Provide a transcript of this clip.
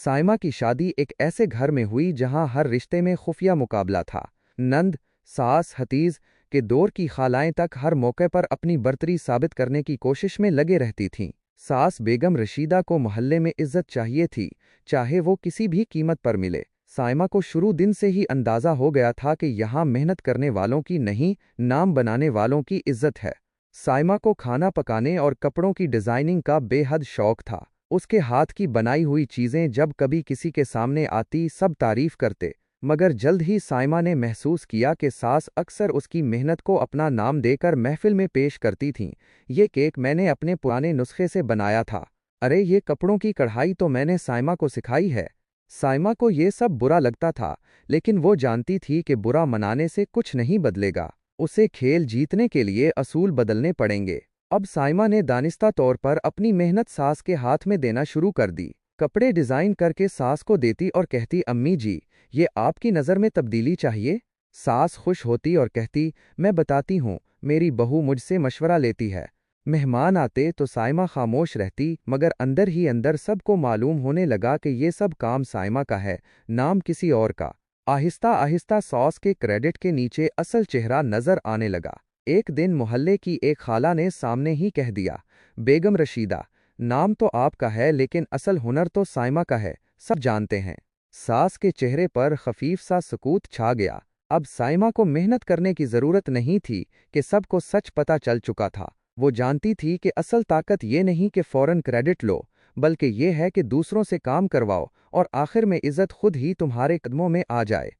साइमा की शादी एक ऐसे घर में हुई जहां हर रिश्ते में खुफिया मुकाबला था। नंद, सास, हतीज के दौर की खालाएं तक हर मौके पर अपनी बर्तरी साबित करने की कोशिश में लगे रहती थीं। सास बेगम रशीदा को मोहल्ले में इज्जत चाहिए थी, चाहे वो किसी भी कीमत पर मिले। साइमा को शुरू दिन से ही अंदाजा हो गया था कि यहाँ मेहनत करने वालों की नहीं, नाम बनाने वालों की इज्जत है। साइमा को खाना पकाने और कपड़ों की डिजाइनिंग का बेहद शौक था। उसके हाथ की बनाई हुई चीजें जब कभी किसी के सामने आती सब तारीफ करते, मगर जल्द ही साइमा ने महसूस किया कि सास अक्सर उसकी मेहनत को अपना नाम देकर महफिल में पेश करती थीं। ये केक मैंने अपने पुराने नुस्खे से बनाया था। अरे ये कपड़ों की कढ़ाई तो मैंने साइमा को सिखाई है। साइमा को ये सब बुरा लगता था, लेकिन वो जानती थी कि बुरा मनाने से कुछ नहीं बदलेगा। उसे खेल जीतने के लिए असूल बदलने पड़ेंगे। अब साइमा ने दानिस्ता तौर पर अपनी मेहनत सास के हाथ में देना शुरू कर दी। कपड़े डिजाइन करके सास को देती और कहती, अम्मी जी, ये आपकी नज़र में तब्दीली चाहिए। सास खुश होती और कहती, मैं बताती हूँ, मेरी बहू मुझसे मशवरा लेती है। मेहमान आते तो साइमा खामोश रहती, मगर अंदर ही अंदर सबको मालूम होने लगा कि ये सब काम साइमा का है, नाम किसी और का। आहिस्ता आहिस्ता सॉस के क्रेडिट के नीचे असल चेहरा नजर आने लगा। एक दिन मोहल्ले की एक खाला ने सामने ही कह दिया, बेगम रशीदा, नाम तो आपका है लेकिन असल हुनर तो साइमा का है, सब जानते हैं। सास के चेहरे पर खफीफ सा सुकूत छा गया। अब साइमा को मेहनत करने की जरूरत नहीं थी कि सबको सच पता चल चुका था। वो जानती थी कि असल ताकत ये नहीं कि फौरन क्रेडिट लो, बल्कि ये है कि दूसरों से काम करवाओ और आखिर में इज्जत खुद ही तुम्हारे कदमों में आ जाए।